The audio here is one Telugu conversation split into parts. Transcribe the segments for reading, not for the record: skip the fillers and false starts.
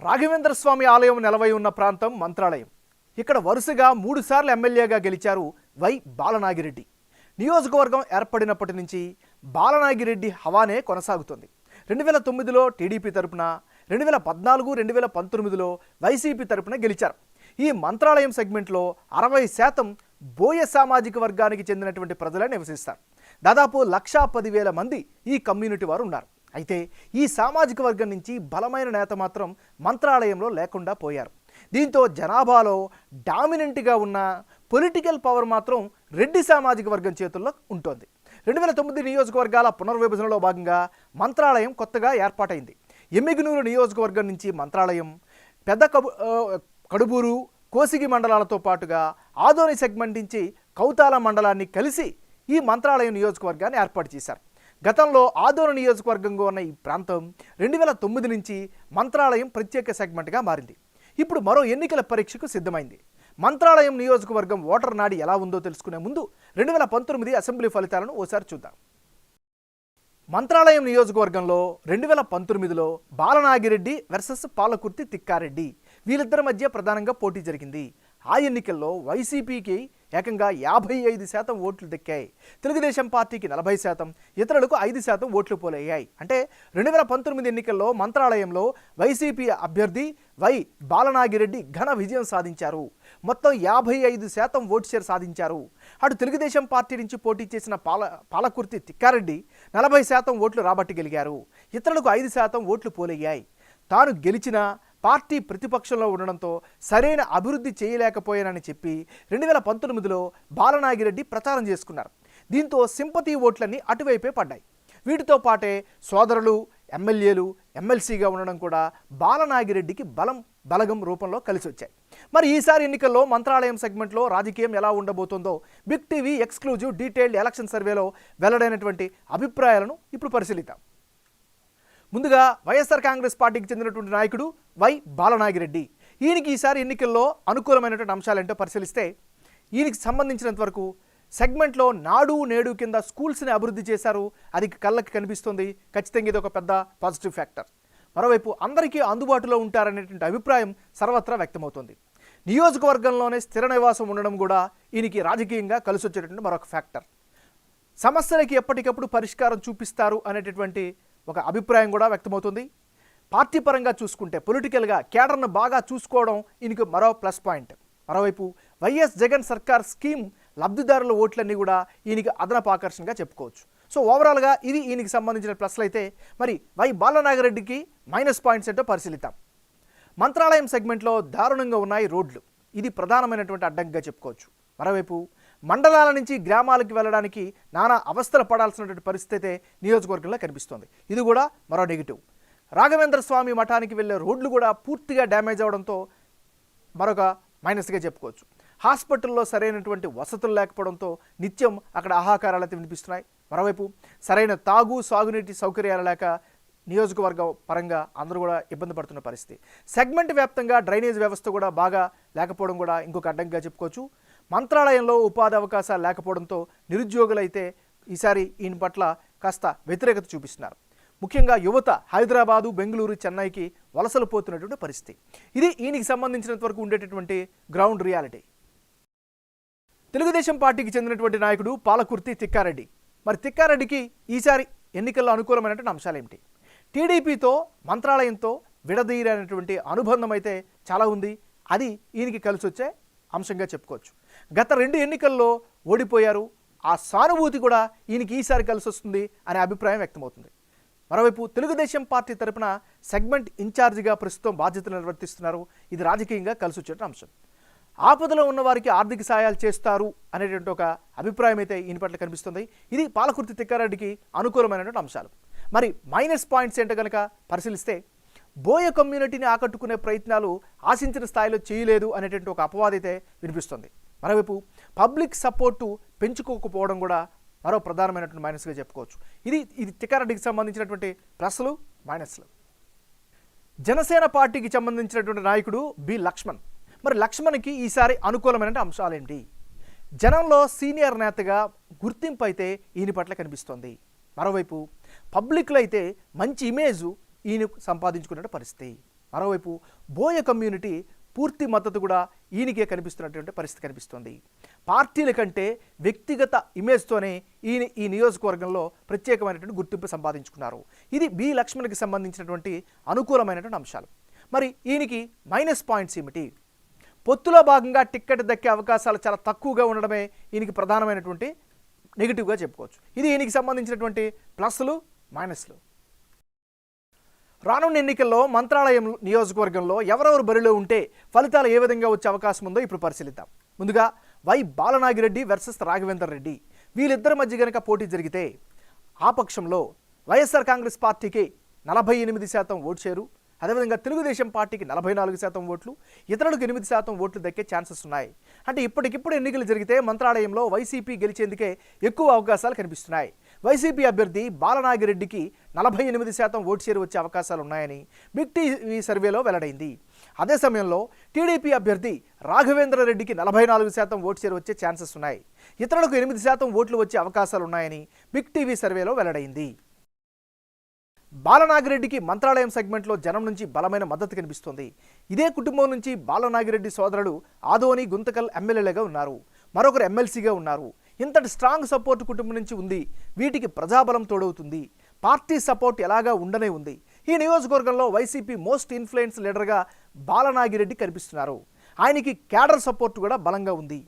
రాఘవేంద్ర స్వామి ఆలయం నెలవై ఉన్న ప్రాంతం మంత్రాలయం. ఇక్కడ వరుసగా 3 సార్లు ఎమ్మెల్యేగా గెలిచారు వై బాలనాగిరెడ్డి. నియోజకవర్గం ఏర్పడినప్పటి నుంచి బాలనాగిరెడ్డి హవానే కొనసాగుతుంది. 2009లో టీడీపీ తరపున, 2014, 2019లో వైసీపీ తరపున గెలిచారు. ఈ మంత్రాలయం సెగ్మెంట్లో 60% బోయ సామాజిక వర్గానికి చెందినటువంటి ప్రజలే నివసిస్తారు. దాదాపు 1,10,000 మంది ఈ కమ్యూనిటీ వారు ఉన్నారు. అయితే ఈ సామాజిక వర్గం నుంచి బలమైన నేత మాత్రం మంత్రాలయంలో లేకుండా పోయారు. దీంతో జనాభాలో డామినెంట్గా ఉన్న పొలిటికల్ పవర్ మాత్రం రెడ్డి సామాజిక వర్గం చేతుల్లో ఉంటుంది. 2009 నియోజకవర్గాల పునర్విభజనలో భాగంగా మంత్రాలయం కొత్తగా ఏర్పాటైంది. ఎమ్మిగనూరు నియోజకవర్గం నుంచి మంత్రాలయం, కడుబూరు, కోసిగి మండలాలతో పాటుగా ఆదోని సెగ్మెంట్ నుంచి కౌతాల మండలాన్ని కలిసి ఈ మంత్రాలయం నియోజకవర్గాన్ని ఏర్పాటు చేశారు. గతంలో ఆదోని నియోజకవర్గంగా ఉన్న ఈ ప్రాంతం 2009 నుంచి మంత్రాలయం ప్రత్యేక సెగ్మెంట్గా మారింది. ఇప్పుడు మరో ఎన్నికల పరీక్షకు సిద్ధమైంది. మంత్రాలయం నియోజకవర్గం ఓటర్ నాడి ఎలా ఉందో తెలుసుకునే ముందు 2019 అసెంబ్లీ ఫలితాలను ఓసారి చూద్దాం. మంత్రాలయం నియోజకవర్గంలో 2019లో బాలనాగిరెడ్డి వర్సెస్ పాలకుర్తి తిక్కారెడ్డి వీళ్ళిద్దరి మధ్య ప్రధానంగా పోటీ జరిగింది. ఆ ఎన్నికల్లో వైసీపీకి ఏకంగా 55% ఓట్లు దక్కాయి. తెలుగుదేశం పార్టీకి 40%, ఇతరులకు 5% ఓట్లు పోలయ్యాయి. అంటే 2019 ఎన్నికల్లో మంత్రాలయంలో వైసీపీ అభ్యర్థి వై బాలనాగిరెడ్డి ఘన విజయం సాధించారు. మొత్తం 55% ఓటు షేర్ సాధించారు. అటు తెలుగుదేశం పార్టీ నుంచి పోటీ చేసిన పాలకుర్తి తిక్కారెడ్డి 40% ఓట్లు రాబట్టగలిగారు. ఇతరులకు 5% ఓట్లు పోలయ్యాయి. తాను గెలిచిన పార్టీ ప్రతిపక్షంలో ఉండడంతో సరైన అభివృద్ధి చేయలేకపోయానని చెప్పి 2019లో బాలనాగిరెడ్డి ప్రచారం చేసుకున్నారు. దీంతో సింపతి ఓట్లన్నీ అటువైపే పడ్డాయి. వీటితో పాటే సోదరులు ఎమ్మెల్యేలు ఎమ్మెల్సీగా ఉండడం కూడా బాలనాగిరెడ్డికి బలగం రూపంలో కలిసి వచ్చాయి. మరి ఈసారి ఎన్నికల్లో మంత్రాలయం సెగ్మెంట్లో రాజకీయం ఎలా ఉండబోతుందో big TV exclusive detailed election సర్వేలో వెల్లడైనటువంటి అభిప్రాయాలను ఇప్పుడు పరిశీలిద్దాం. ముందుగా వైఎస్ఆర్ కాంగ్రెస్ పార్టీకి చెందినటువంటి నాయకుడు వై బాలనాగిరెడ్డి. ఈయనకి ఈసారి ఎన్నికల్లో అనుకూలమైనటువంటి అంశాలేంటో పరిశీలిస్తే ఈయనకి సంబంధించినంత వరకు సెగ్మెంట్లో నాడు నేడు కింద స్కూల్స్ని అభివృద్ధి చేశారు. అది కళ్ళకి కనిపిస్తుంది. ఖచ్చితంగా ఇది ఒక పెద్ద పాజిటివ్ ఫ్యాక్టర్. మరోవైపు అందరికీ అందుబాటులో ఉంటారనేటువంటి అభిప్రాయం సర్వత్రా వ్యక్తమవుతుంది. నియోజకవర్గంలోనే స్థిర నివాసం ఉండడం కూడా ఈయనకి రాజకీయంగా కలిసి వచ్చేటటువంటి మరొక ఫ్యాక్టర్. సమస్యలకి ఎప్పటికప్పుడు పరిష్కారం చూపిస్తారు అనేటటువంటి ఒక అభిప్రాయం కూడా వ్యక్తమవుతుంది. పార్టీ పరంగా చూసుకుంటే పొలిటికల్గా కేడర్ను బాగా చూసుకోవడం ఈయనకు మరో ప్లస్ పాయింట్. మరోవైపు వైఎస్ జగన్ సర్కార్ స్కీమ్ లబ్ధిదారుల ఓట్లన్నీ కూడా ఈయనకి అదనపు ఆకర్షణగా చెప్పుకోవచ్చు. సో ఓవరాల్గా ఇది ఈయనకి సంబంధించిన ప్లస్లు అయితే, మరి వై బాలనాగిరెడ్డికి మైనస్ పాయింట్స్ ఏంటో పరిశీలిద్దాం. మంత్రాలయం సెగ్మెంట్లో దారుణంగా ఉన్నాయి రోడ్లు. ఇది ప్రధానమైనటువంటి అడ్డంకిగా చెప్పుకోవచ్చు. మరోవైపు మండలాల నుంచి గ్రామాలకు వెళ్ళడానికి నానా అవస్థలు పడాల్సినటువంటి పరిస్థితి నియోజకవర్గంలో కనిపిస్తోంది. ఇది కూడా మరో నెగిటివ్. రాఘవేంద్ర స్వామి మఠానికి వెళ్ళే రోడ్లు కూడా పూర్తిగా డ్యామేజ్ అవడంతో మరొక మైనస్గా చెప్పుకోవచ్చు. హాస్పిటల్లో సరైనటువంటి వసతులు లేకపోవడంతో నిత్యం అక్కడ ఆహాకారాలు అయితే వినిపిస్తున్నాయి. మరోవైపు సరైన సాగునీటి సౌకర్యాలు లేక నియోజకవర్గ పరంగా అందరూ కూడా ఇబ్బంది పడుతున్న పరిస్థితి. సెగ్మెంట్ వ్యాప్తంగా డ్రైనేజ్ వ్యవస్థ కూడా బాగా లేకపోవడం కూడా ఇంకొక అడ్డంకిగా చెప్పుకోవచ్చు. మంత్రాలయంలో ఉపాధి అవకాశాలు లేకపోవడంతో నిరుద్యోగులైతే ఈసారి ఈయన పట్ల కాస్త వ్యతిరేకత చూపిస్తున్నారు. ముఖ్యంగా యువత హైదరాబాదు, బెంగళూరు, చెన్నైకి వలసలు పోతున్నటువంటి పరిస్థితి. ఇది ఈయనకి సంబంధించినంత వరకు ఉండేటటువంటి గ్రౌండ్ రియాలిటీ. తెలుగుదేశం పార్టీకి చెందినటువంటి నాయకుడు పాలకుర్తి తిక్కారెడ్డి. మరి తిక్కారెడ్డికి ఈసారి ఎన్నికల్లో అనుకూలమైనటువంటి అంశాలు ఏమిటి? టీడీపీతో మంత్రాలయంతో విడదీయనటువంటి అనుబంధం అయితే చాలా ఉంది. అది ఈయనకి కలిసి వచ్చే అంశంగా చెప్పుకోవచ్చు. గత 2 ఎన్నికల్లో ఓడిపోయారు. ఆ సానుభూతి కూడా ఈయనకి ఈసారి కలిసి వస్తుంది అనే అభిప్రాయం వ్యక్తమవుతుంది. మరోవైపు తెలుగుదేశం పార్టీ తరపున సెగ్మెంట్ ఇన్ఛార్జిగా ప్రస్తుతం బాధ్యతలు నిర్వర్తిస్తున్నారు. ఇది రాజకీయంగా కలిసి వచ్చే అంశం. ఆపదలో ఉన్న వారికి ఆర్థిక సాయాలు చేస్తారు అనేటువంటి ఒక అభిప్రాయం అయితే ఈయన పట్ల కనిపిస్తుంది. ఇది పాలకుర్తి తిక్కారెడ్డికి అనుకూలమైనటువంటి అంశాలు. మరి మైనస్ పాయింట్స్ ఏంటో కనుక పరిశీలిస్తే బోయ కమ్యూనిటీని ఆకట్టుకునే ప్రయత్నాలు ఆశించిన స్థాయిలో చేయలేదు అనేటువంటి ఒక అపవాదం అయితే వినిపిస్తుంది. మరోవైపు పబ్లిక్ సపోర్టు పెంచుకోకపోవడం కూడా మరో ప్రధానమైనటువంటి మైనస్గా చెప్పుకోవచ్చు. ఇది తిక్కారెడ్డికి సంబంధించినటువంటి ప్లస్లు మైనస్లు. జనసేన పార్టీకి సంబంధించినటువంటి నాయకుడు బి లక్ష్మణ్. మరి లక్ష్మణ్కి ఈసారి అనుకూలమైన అంశాలేంటి? జనంలో సీనియర్ నేతగా గుర్తింపు అయితే ఈయన పట్ల కనిపిస్తోంది. మరోవైపు పబ్లిక్లో అయితే మంచి ఇమేజ్ ఈయన సంపాదించుకునే పరిస్థితి. మరోవైపు బోయ కమ్యూనిటీ పూర్తి మద్దతు కూడా ఈయనకే కనిపిస్తున్నటువంటి పరిస్థితి కనిపిస్తుంది. పార్టీల కంటే వ్యక్తిగత ఇమేజ్తోనే ఈయన ఈ నియోజకవర్గంలో ప్రత్యేకమైనటువంటి గుర్తింపు సంపాదించుకున్నారు. ఇది బి లక్ష్మణ్కి సంబంధించినటువంటి అనుకూలమైనటువంటి అంశాలు. మరి ఈయనకి మైనస్ పాయింట్స్ ఏమిటి? పొత్తులో భాగంగా టిక్కెట్ దక్కే అవకాశాలు చాలా తక్కువగా ఉండడమే ఈయనకి ప్రధానమైనటువంటి నెగిటివ్గా చెప్పుకోవచ్చు. ఇది ఈయనకి సంబంధించినటువంటి ప్లస్లు మైనస్లు. రానున్న ఎన్నికల్లో మంత్రాలయం నియోజకవర్గంలో ఎవరెవరు బరిలో ఉంటే ఫలితాలు ఏ విధంగా వచ్చే అవకాశం ఉందో ఇప్పుడు పరిశీలిద్దాం. ముందుగా వై బాలనాగిరెడ్డి వర్సెస్ రాఘవేందర్ రెడ్డి, వీళ్ళిద్దరి మధ్య కనుక పోటీ జరిగితే ఆ పక్షంలో వైఎస్ఆర్ కాంగ్రెస్ పార్టీకి 48% ఓటు షేరు, అదేవిధంగా తెలుగుదేశం పార్టీకి 44% ఓట్లు, ఇతరులకు 8% ఓట్లు దక్కే ఛాన్సెస్ ఉన్నాయి. అంటే ఇప్పటికిప్పుడు ఎన్నికలు జరిగితే మంత్రాలయంలో వైసీపీ గెలిచేందుకే ఎక్కువ అవకాశాలు కనిపిస్తున్నాయి. వైసీపీ అభ్యర్థి బాలనాగిరెడ్డికి 48% ఓటు షేరు వచ్చే అవకాశాలు ఉన్నాయని బిగ్ టీవీ సర్వేలో వెల్లడైంది. అదే సమయంలో టీడీపీ అభ్యర్థి రాఘవేంద్ర రెడ్డికి 44% ఓటు షేరు వచ్చే ఛాన్సెస్ ఉన్నాయి. ఇతరులకు 8% ఓట్లు వచ్చే అవకాశాలు ఉన్నాయని బిగ్ టీవీ సర్వేలో వెల్లడైంది. బాలనాగిరెడ్డికి మంత్రాలయం సెగ్మెంట్లో జనం నుంచి బలమైన మద్దతు కనిపిస్తోంది. ఇదే కుటుంబం నుంచి బాలనాగిరెడ్డి సోదరుడు ఆదోని గుంతకల్ ఎమ్మెల్యేలుగా ఉన్నారు, మరొకరు ఎమ్మెల్సీగా ఉన్నారు. ఇంతటి స్ట్రాంగ్ సపోర్ట్ కుటుంబం నుంచి ఉంది. వీటికి ప్రజాబలం తోడవుతుంది. పార్టీ సపోర్ట్ ఎలాగా ఉండనే ఉంది. ఈ నియోజకవర్గంలో వైసీపీ మోస్ట్ ఇన్ఫ్లుయెన్స్ లీడర్గా బాలనాగిరెడ్డి కనిపిస్తున్నారు. ఆయనకి క్యాడర్ సపోర్ట్ కూడా బలంగా ఉంది.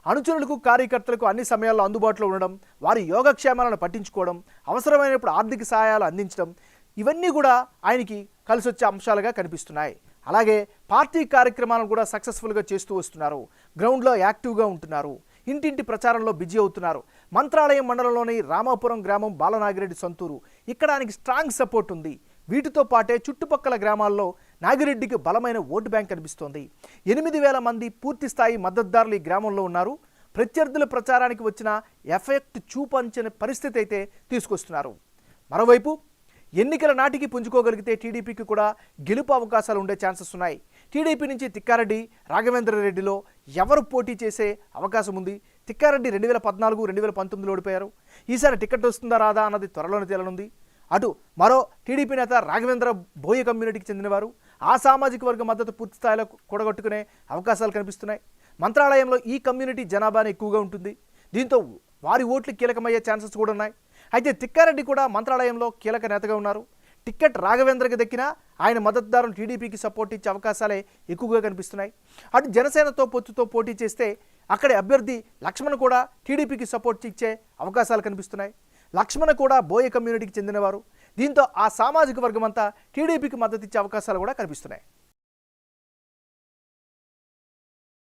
అనుచరులకు కార్యకర్తలకు అన్ని సమయాల్లో అందుబాటులో ఉండడం, వారి యోగక్షేమాలను పట్టించుకోవడం, అవసరమైనప్పుడు ఆర్థిక సహాయాలు అందించడం, ఇవన్నీ కూడా ఆయనకి కలిసి వచ్చే అంశాలుగా కనిపిస్తున్నాయి. అలాగే పార్టీ కార్యక్రమాలను కూడా సక్సెస్ఫుల్గా చేస్తూ వస్తున్నారు. గ్రౌండ్లో యాక్టివ్గా ఉంటున్నారు. ఇంటింటి ప్రచారంలో బిజీ అవుతున్నారు. మంత్రాలయం మండలంలోని రామాపురం గ్రామం బాలనాగిరెడ్డి సొంతూరు. ఇక్కడ ఆయనకి స్ట్రాంగ్ సపోర్ట్ ఉంది. వీటితో పాటే చుట్టుపక్కల గ్రామాల్లో నాగిరెడ్డికి బలమైన ఓటు బ్యాంక్ కనిపిస్తోంది. 8,000 మంది పూర్తి స్థాయి మద్దతుదారులు ఈ గ్రామంలో ఉన్నారు. ప్రత్యర్థుల ప్రచారానికి వచ్చిన ఎఫెక్ట్ చూపించని పరిస్థితి అయితే తీసుకొస్తున్నారు. మరోవైపు ఎన్నికల నాటికి పుంజుకోగలిగితే టీడీపీకి కూడా గెలుపు అవకాశాలు ఉండే ఛాన్సెస్ ఉన్నాయి. టీడీపీ నుంచి తిక్కారెడ్డి, రాఘవేంద్ర రెడ్డిలో ఎవరు పోటీ చేసే అవకాశం ఉంది? తిక్కారెడ్డి 2014, 2019లో ఓడిపోయారు. ఈసారి టికెట్ వస్తుందా రాదా అన్నది త్వరలోనే తేలనుంది. అటు మరో టీడీపీ నేత రాఘవేంద్ర బోయ కమ్యూనిటీకి చెందినవారు. ఆ సామాజిక వర్గ మద్దతు పూర్తి స్థాయిలో కూడగట్టుకునే అవకాశాలు కనిపిస్తున్నాయి. మంత్రాలయంలో ఈ కమ్యూనిటీ జనాభానే ఎక్కువగా ఉంటుంది. దీంతో వారి ఓట్లు కీలకమయ్యే ఛాన్సెస్ కూడా ఉన్నాయి. అయితే తిక్కారెడ్డి కూడా మంత్రాలయంలో కీలక నేతగా ఉన్నారు. టికెట్ రాఘవేంద్రకి దక్కినా ఆయన మద్దతుదారులు టీడీపీకి సపోర్ట్ ఇచ్చే అవకాశాలే ఎక్కువగా కనిపిస్తున్నాయి. అటు జనసేనతో పొత్తుతో పోటీ చేస్తే అక్కడి అభ్యర్థి లక్ష్మణ్ కూడా టీడీపీకి సపోర్ట్ ఇచ్చే అవకాశాలు కనిపిస్తున్నాయి. లక్ష్మణ్ కూడా బోయ కమ్యూనిటీకి చెందినవారు. దీంతో ఆ సామాజిక వర్గం అంతా టీడీపీకి మద్దతు ఇచ్చే అవకాశాలు కూడా కనిపిస్తున్నాయి.